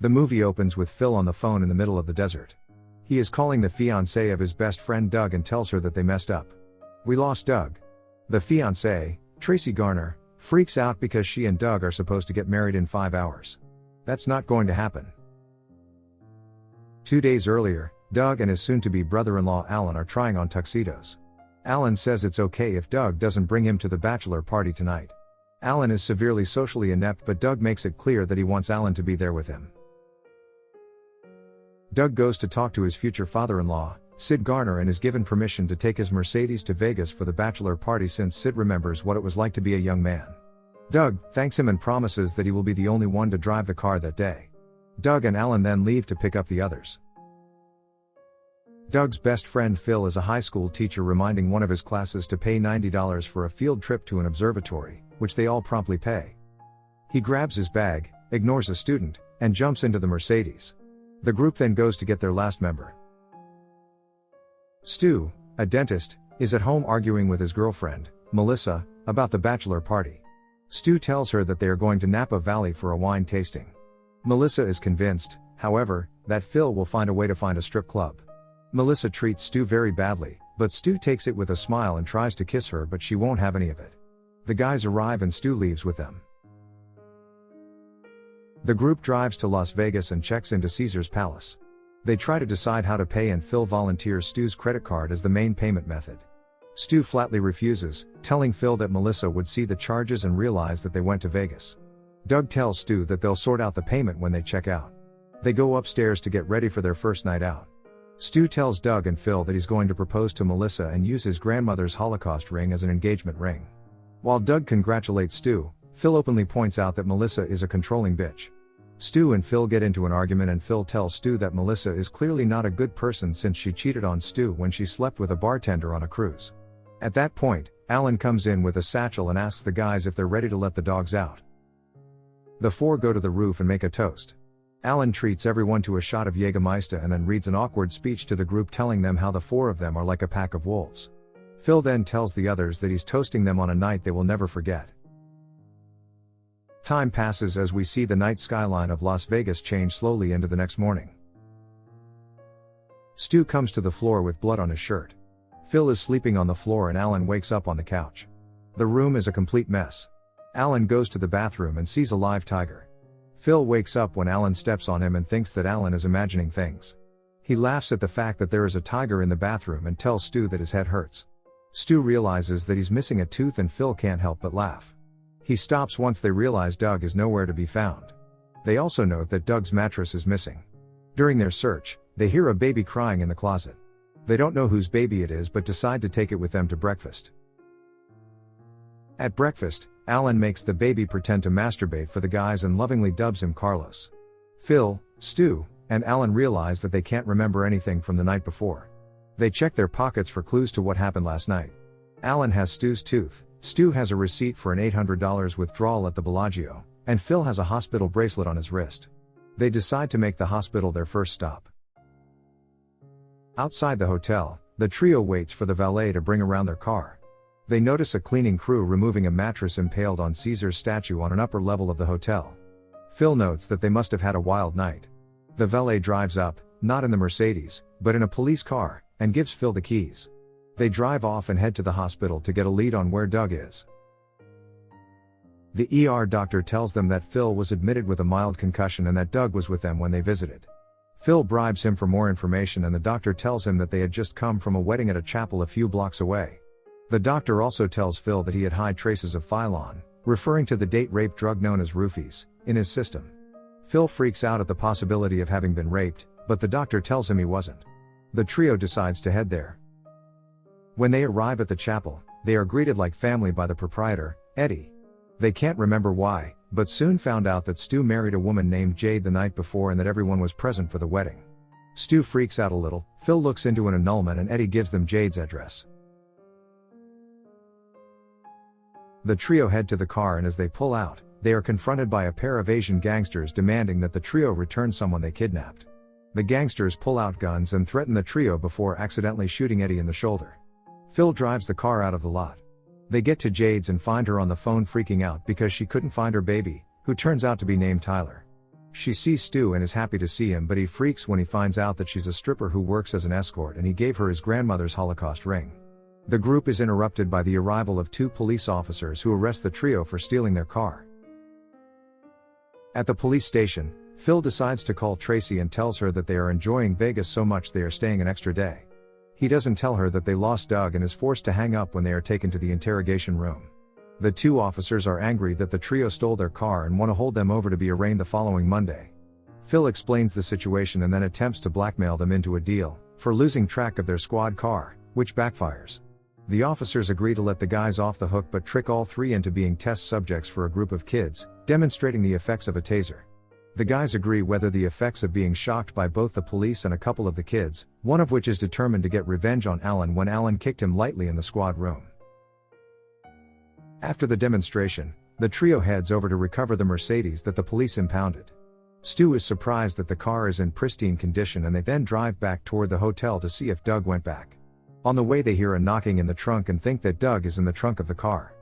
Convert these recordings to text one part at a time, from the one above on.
The movie opens with Phil on the phone in the middle of the desert. He is calling the fiancée of his best friend Doug and tells her that they messed up. "We lost Doug." The fiancée, Tracy Garner, freaks out because she and Doug are supposed to get married in 5 hours. That's not going to happen. 2 days earlier, Doug and his soon-to-be brother-in-law Alan are trying on tuxedos. Alan says it's okay if Doug doesn't bring him to the bachelor party tonight. Alan is severely socially inept, but Doug makes it clear that he wants Alan to be there with him. Doug goes to talk to his future father-in-law, Sid Garner, and is given permission to take his Mercedes to Vegas for the bachelor party since Sid remembers what it was like to be a young man. Doug thanks him and promises that he will be the only one to drive the car that day. Doug and Alan then leave to pick up the others. Doug's best friend Phil is a high school teacher reminding one of his classes to pay $90 for a field trip to an observatory, which they all promptly pay. He grabs his bag, ignores a student, and jumps into the Mercedes. The group then goes to get their last member. Stu, a dentist, is at home arguing with his girlfriend, Melissa, about the bachelor party. Stu tells her that they are going to Napa Valley for a wine tasting. Melissa is convinced, however, that Phil will find a way to find a strip club. Melissa treats Stu very badly, but Stu takes it with a smile and tries to kiss her, but she won't have any of it. The guys arrive and Stu leaves with them. The group drives to Las Vegas and checks into Caesar's Palace. They try to decide how to pay and Phil volunteers Stu's credit card as the main payment method. Stu flatly refuses, telling Phil that Melissa would see the charges and realize that they went to Vegas. Doug tells Stu that they'll sort out the payment when they check out. They go upstairs to get ready for their first night out. Stu tells Doug and Phil that he's going to propose to Melissa and use his grandmother's Holocaust ring as an engagement ring. While Doug congratulates Stu, Phil openly points out that Melissa is a controlling bitch. Stu and Phil get into an argument and Phil tells Stu that Melissa is clearly not a good person since she cheated on Stu when she slept with a bartender on a cruise. At that point, Alan comes in with a satchel and asks the guys if they're ready to let the dogs out. The four go to the roof and make a toast. Alan treats everyone to a shot of Jägermeister and then reads an awkward speech to the group telling them how the four of them are like a pack of wolves. Phil then tells the others that he's toasting them on a night they will never forget. Time passes as we see the night skyline of Las Vegas change slowly into the next morning. Stu comes to the floor with blood on his shirt. Phil is sleeping on the floor and Alan wakes up on the couch. The room is a complete mess. Alan goes to the bathroom and sees a live tiger. Phil wakes up when Alan steps on him and thinks that Alan is imagining things. He laughs at the fact that there is a tiger in the bathroom and tells Stu that his head hurts. Stu realizes that he's missing a tooth and Phil can't help but laugh. He stops once they realize Doug is nowhere to be found. They also note that Doug's mattress is missing. During their search, they hear a baby crying in the closet. They don't know whose baby it is but decide to take it with them to breakfast. At breakfast, Alan makes the baby pretend to masturbate for the guys and lovingly dubs him Carlos. Phil, Stu, and Alan realize that they can't remember anything from the night before. They check their pockets for clues to what happened last night. Alan has Stu's tooth, Stu has a receipt for an $800 withdrawal at the Bellagio, and Phil has a hospital bracelet on his wrist. They decide to make the hospital their first stop. Outside the hotel, the trio waits for the valet to bring around their car. They notice a cleaning crew removing a mattress impaled on Caesar's statue on an upper level of the hotel. Phil notes that they must have had a wild night. The valet drives up, not in the Mercedes, but in a police car, and gives Phil the keys. They drive off and head to the hospital to get a lead on where Doug is. The ER doctor tells them that Phil was admitted with a mild concussion and that Doug was with them when they visited. Phil bribes him for more information and the doctor tells him that they had just come from a wedding at a chapel a few blocks away. The doctor also tells Phil that he had high traces of Phylon, referring to the date rape drug known as roofies, in his system. Phil freaks out at the possibility of having been raped, but the doctor tells him he wasn't. The trio decides to head there. When they arrive at the chapel, they are greeted like family by the proprietor, Eddie. They can't remember why, but soon found out that Stu married a woman named Jade the night before and that everyone was present for the wedding. Stu freaks out a little, Phil looks into an annulment and Eddie gives them Jade's address. The trio head to the car and as they pull out, they are confronted by a pair of Asian gangsters demanding that the trio return someone they kidnapped. The gangsters pull out guns and threaten the trio before accidentally shooting Eddie in the shoulder. Phil drives the car out of the lot. They get to Jade's and find her on the phone freaking out because she couldn't find her baby, who turns out to be named Tyler. She sees Stu and is happy to see him, but he freaks when he finds out that she's a stripper who works as an escort and he gave her his grandmother's Holocaust ring. The group is interrupted by the arrival of 2 police officers who arrest the trio for stealing their car. At the police station, Phil decides to call Tracy and tells her that they are enjoying Vegas so much they are staying an extra day. He doesn't tell her that they lost Doug and is forced to hang up when they are taken to the interrogation room. The 2 officers are angry that the trio stole their car and want to hold them over to be arraigned the following Monday. Phil explains the situation and then attempts to blackmail them into a deal for losing track of their squad car, which backfires. The officers agree to let the guys off the hook but trick all 3 into being test subjects for a group of kids, demonstrating the effects of a taser. The guys agree whether the effects of being shocked by both the police and a couple of the kids, one of which is determined to get revenge on Alan when Alan kicked him lightly in the squad room. After the demonstration, the trio heads over to recover the Mercedes that the police impounded. Stu is surprised that the car is in pristine condition and they then drive back toward the hotel to see if Doug went back. On the way they hear a knocking in the trunk and think that Doug is in the trunk of the car.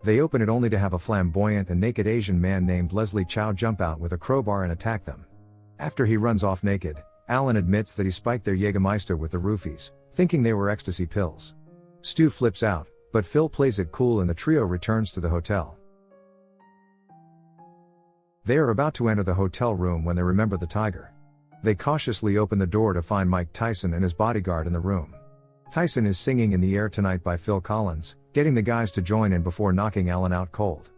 They open it only to have a flamboyant and naked Asian man named Leslie Chow jump out with a crowbar and attack them. After he runs off naked, Alan admits that he spiked their Jägermeister with the roofies, thinking they were ecstasy pills. Stu flips out, but Phil plays it cool and the trio returns to the hotel. They are about to enter the hotel room when they remember the tiger. They cautiously open the door to find Mike Tyson and his bodyguard in the room. Tyson is singing In the Air Tonight by Phil Collins, getting the guys to join in before knocking Alan out cold.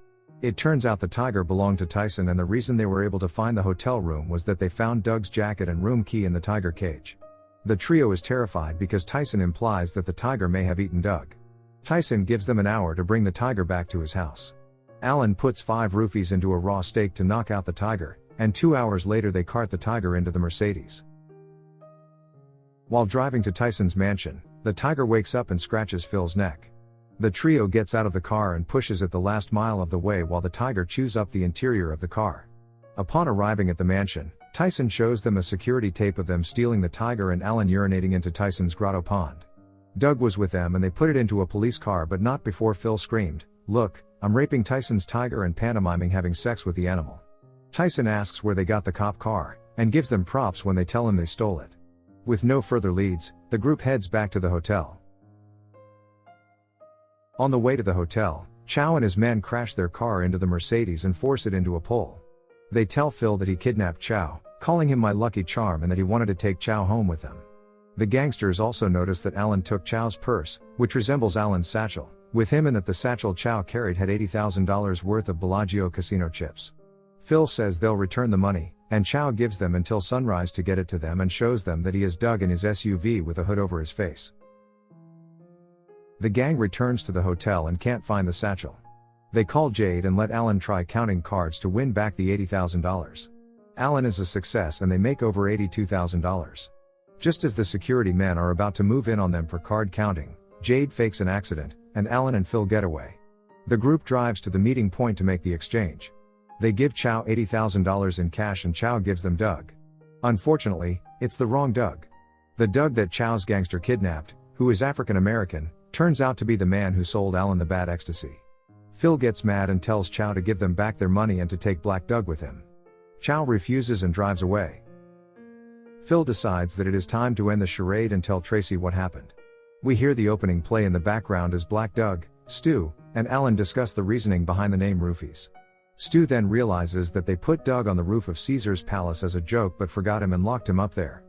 It turns out the tiger belonged to Tyson and the reason they were able to find the hotel room was that they found Doug's jacket and room key in the tiger cage. The trio is terrified because Tyson implies that the tiger may have eaten Doug. Tyson gives them an hour to bring the tiger back to his house. Alan puts 5 roofies into a raw steak to knock out the tiger, and 2 hours later they cart the tiger into the Mercedes. While driving to Tyson's mansion, the tiger wakes up and scratches Phil's neck. The trio gets out of the car and pushes it the last mile of the way while the tiger chews up the interior of the car. Upon arriving at the mansion, Tyson shows them a security tape of them stealing the tiger and Alan urinating into Tyson's grotto pond. Doug was with them and they put it into a police car but not before Phil screamed, "Look, I'm raping Tyson's tiger and pantomiming having sex with the animal." Tyson asks where they got the cop car, and gives them props when they tell him they stole it. With no further leads, the group heads back to the hotel. On the way to the hotel, Chow and his men crash their car into the Mercedes and force it into a pole. They tell Phil that he kidnapped Chow, calling him my lucky charm and that he wanted to take Chow home with them. The gangsters also notice that Alan took Chow's purse, which resembles Alan's satchel, with him and that the satchel Chow carried had $80,000 worth of Bellagio casino chips. Phil says they'll return the money, and Chow gives them until sunrise to get it to them and shows them that he is Doug in his SUV with a hood over his face. The gang returns to the hotel and can't find the satchel. They call Jade and let Alan try counting cards to win back the $80,000. Alan is a success and they make over $82,000. Just as the security men are about to move in on them for card counting, Jade fakes an accident, and Alan and Phil get away. The group drives to the meeting point to make the exchange. They give Chow $80,000 in cash and Chow gives them Doug. Unfortunately, it's the wrong Doug. The Doug that Chow's gangster kidnapped, who is African American, turns out to be the man who sold Alan the bad ecstasy. Phil gets mad and tells Chow to give them back their money and to take Black Doug with him. Chow refuses and drives away. Phil decides that it is time to end the charade and tell Tracy what happened. We hear the opening play in the background as Black Doug, Stu, and Alan discuss the reasoning behind the name Roofies. Stu then realizes that they put Doug on the roof of Caesar's palace as a joke but forgot him and locked him up there.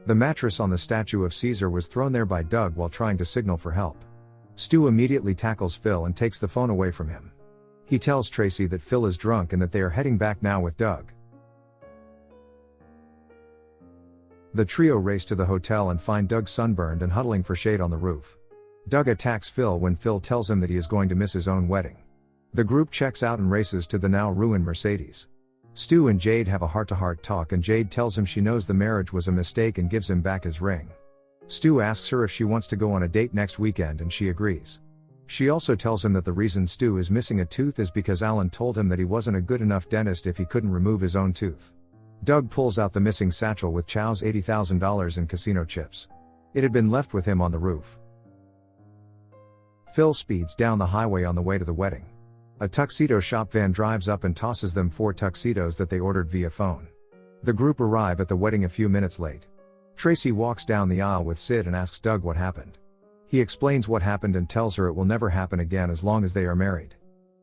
The mattress on the statue of Caesar was thrown there by Doug while trying to signal for help. Stu immediately tackles Phil and takes the phone away from him. He tells Tracy that Phil is drunk and that they are heading back now with Doug. The trio race to the hotel and find Doug sunburned and huddling for shade on the roof. Doug attacks Phil when Phil tells him that he is going to miss his own wedding. The group checks out and races to the now ruined Mercedes. Stu and Jade have a heart-to-heart talk and Jade tells him she knows the marriage was a mistake and gives him back his ring. Stu asks her if she wants to go on a date next weekend and she agrees. She also tells him that the reason Stu is missing a tooth is because Alan told him that he wasn't a good enough dentist if he couldn't remove his own tooth. Doug pulls out the missing satchel with Chow's $80,000 in casino chips. It had been left with him on the roof. Phil speeds down the highway on the way to the wedding. A tuxedo shop van drives up and tosses them 4 tuxedos that they ordered via phone. The group arrive at the wedding a few minutes late. Tracy walks down the aisle with Sid and asks Doug what happened. He explains what happened and tells her it will never happen again as long as they are married.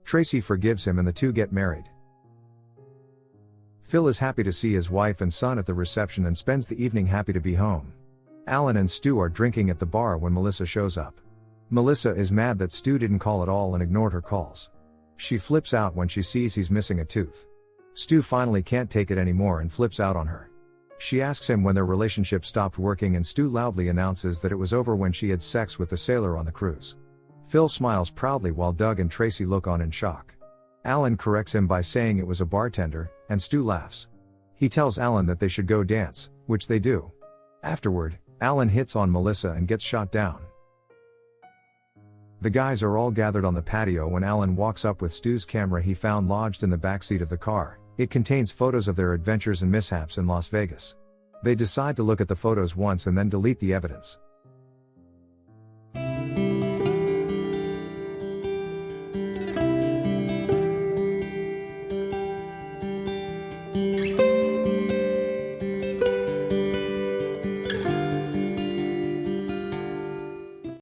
Tracy forgives him and the two get married. Phil is happy to see his wife and son at the reception and spends the evening happy to be home. Alan and Stu are drinking at the bar when Melissa shows up. Melissa is mad that Stu didn't call at all and ignored her calls. She flips out when she sees he's missing a tooth. Stu finally can't take it anymore and flips out on her. She asks him when their relationship stopped working and Stu loudly announces that it was over when she had sex with the sailor on the cruise. Phil smiles proudly while Doug and Tracy look on in shock. Alan corrects him by saying it was a bartender, and Stu laughs. He tells Alan that they should go dance, which they do. Afterward, Alan hits on Melissa and gets shot down. The guys are all gathered on the patio when Alan walks up with Stu's camera he found lodged in the backseat of the car. It contains photos of their adventures and mishaps in Las Vegas. They decide to look at the photos once and then delete the evidence.